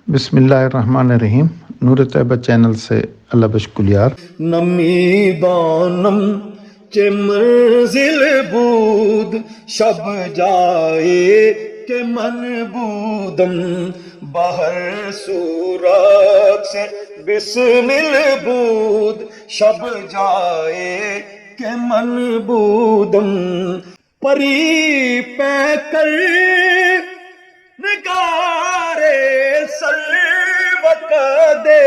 بسم اللہ الرحمن الرحیم۔ نور طیبہ چینل سے اللہ بشکلیار۔ نمی دانم چه منزل بود شب جائے کہ من بودم بہر سوراخ سے بسمل بود شب جائے کہ من بودم پری پہ کر نگارے سلوک دے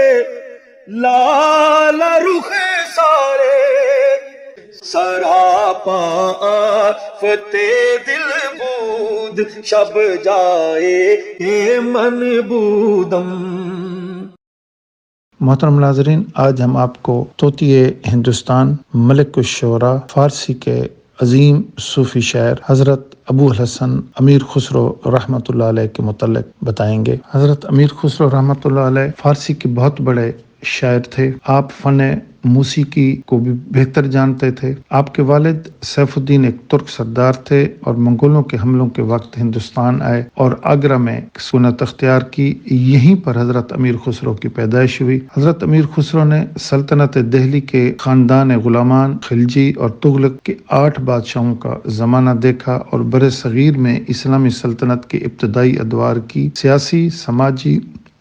لال رخ سارے سراپا آفت دل بود شب جائے کہ من بودم۔ محترم ناظرین، آج ہم آپ کو طوطی ہندوستان ملک الشعراء فارسی کے عظیم صوفی شاعر حضرت ابو الحسن امیر خسرو رحمۃ اللہ علیہ کے متعلق بتائیں گے۔ حضرت امیر خسرو رحمۃ اللہ علیہ فارسی کے بہت بڑے شاعر تھے۔ آپ فن موسیقی کو بھی بہتر جانتے تھے۔ آپ کے والد سیف الدین ایک ترک سردار تھے اور منگولوں کے حملوں کے وقت ہندوستان آئے اور آگرہ میں سکونت اختیار کی۔ یہیں پر حضرت امیر خسرو کی پیدائش ہوئی۔ حضرت امیر خسرو نے سلطنت دہلی کے خاندان غلامان، خلجی اور تغلق کے 8 بادشاہوں کا زمانہ دیکھا اور بر صغیر میں اسلامی سلطنت کے ابتدائی ادوار کی سیاسی، سماجی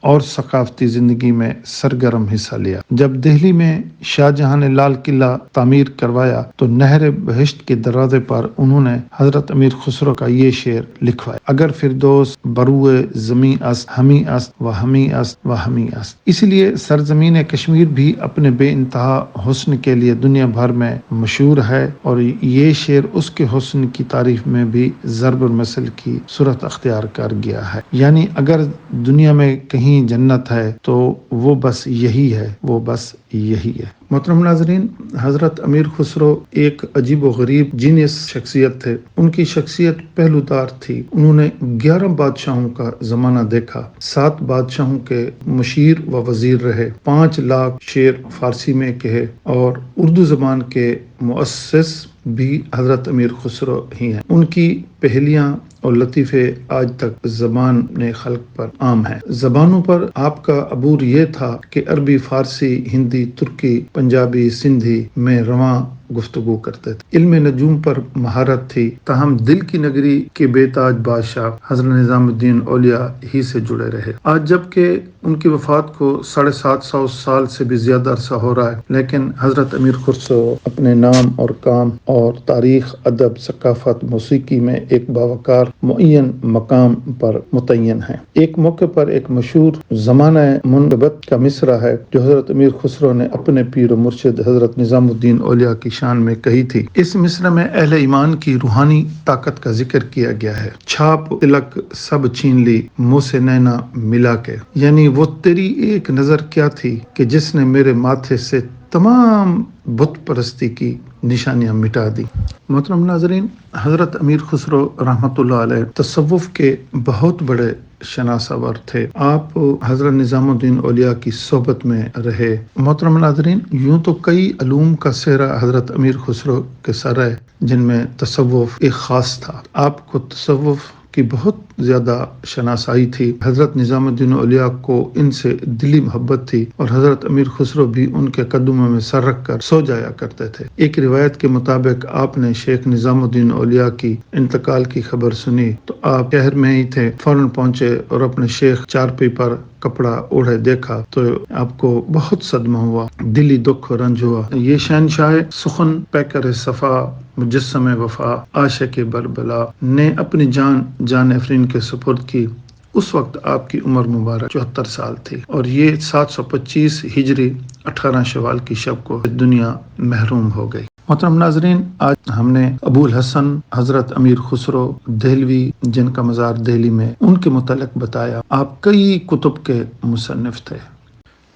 اور ثقافتی زندگی میں سرگرم حصہ لیا۔ جب دہلی میں شاہ جہاں نے لال قلعہ تعمیر کروایا تو نہر بہشت کے دروازے پر انہوں نے حضرت امیر خسرو کا یہ شعر لکھوایا: اگر فردوس بروئے زمیں است ہمیں است و ہمیں است و ہمیں است۔ اس لیے سرزمین کشمیر بھی اپنے بے انتہا حسن کے لیے دنیا بھر میں مشہور ہے، اور یہ شعر اس کے حسن کی تعریف میں بھی ضرب المثل کی صورت اختیار کر گیا ہے۔ یعنی اگر دنیا میں کہیں جنت ہے تو وہ بس یہی ہے، وہ بس یہی ہے۔ محترم ناظرین، حضرت امیر خسرو ایک عجیب و غریب جینیس شخصیت تھے۔ ان کی شخصیت پہلودار تھی۔ انہوں نے 11 بادشاہوں کا زمانہ دیکھا، 7 بادشاہوں کے مشیر و وزیر رہے، 5 لاکھ شعر فارسی میں کہے، اور اردو زبان کے مؤسس بھی حضرت امیر خسرو ہی ہیں۔ ان کی پہلیاں اور لطیفے آج تک زبان خلق پر عام ہیں۔ زبانوں پر آپ کا عبور یہ تھا کہ عربی، فارسی، ہندی، ترکی، پنجابی، سندھی میں رواں گفتگو کرتے تھے۔ علم نجوم پر مہارت تھی، تاہم دل کی نگری کے بے تاج بادشاہ حضرت نظام الدین اولیاء ہی سے جڑے رہے۔ آج جبکہ ان کی وفات کو 750 سال سے بھی زیادہ عرصہ ہو رہا ہے، لیکن حضرت امیر خسرو اپنے نام اور کام اور تاریخ، ادب، ثقافت، موسیقی میں ایک باوقار معین مقام پر متعین ہیں۔ ایک موقع پر ایک مشہور زمانہ منقبت کا مصرع ہے جو حضرت امیر خسرو نے اپنے پیر و مرشد حضرت نظام الدین اولیاء کی شان میں کہی تھی۔ اس مصرع میں اہل ایمان کی روحانی طاقت کا ذکر کیا گیا ہے: چھاپ تلک سب چھین لی منہ سے نینا ملا کے، یعنی وہ تیری ایک نظر کیا تھی کہ جس نے میرے ماتھے سے تمام بت پرستی کی نشانیاں مٹا دی۔ محترم ناظرین، حضرت امیر خسرو رحمۃ اللہ علیہ تصوف کے بہت بڑے شناسور تھے۔ آپ حضرت نظام الدین اولیاء کی صحبت میں رہے۔ محترم ناظرین، یوں تو کئی علوم کا سہرا حضرت امیر خسرو کے سر ہے، جن میں تصوف ایک خاص تھا۔ آپ کو تصوف کی بہت زیادہ شناسائی تھی۔ حضرت نظام الدین اولیاء کو ان سے دلی محبت تھی اور حضرت امیر خسرو بھی ان کے قدموں میں سر رکھ کر سو جایا کرتے تھے۔ ایک روایت کے مطابق آپ نے شیخ نظام الدین اولیاء کی انتقال کی خبر سنی تو آپ شہر میں ہی تھے، فوراً پہنچے اور اپنے شیخ چارپائی پر کپڑا اوڑھے دیکھا تو آپ کو بہت صدمہ ہوا، دلی دکھ و رنج ہوا۔ یہ شہنشاہ سخن پیکر صفا مجسم وفا عاشق بربلا نے اپنی جان افرین کے سپرد کی۔ اس وقت آپ کی عمر مبارک 74 سال تھی اور یہ 725 ہجری 18 شوال کی شب کو دنیا محروم ہو گئی۔ محترم ناظرین، آج ہم نے ابو الحسن حضرت امیر خسرو دہلوی، جن کا مزار دہلی میں، ان کے متعلق بتایا۔ آپ کئی کتب کے مصنف تھے۔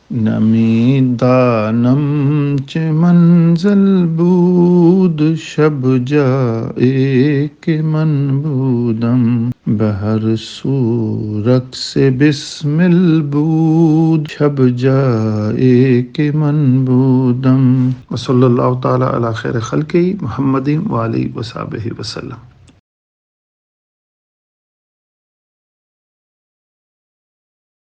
نمی دانم چه منزل بود شب جائے کہ من بودم بہر سورک سے بسمل بود شب جائے کہ من بودم۔ وصلی اللہ تعالی علی خیر خلقہ محمد وآلہ وصحبہ وسلم۔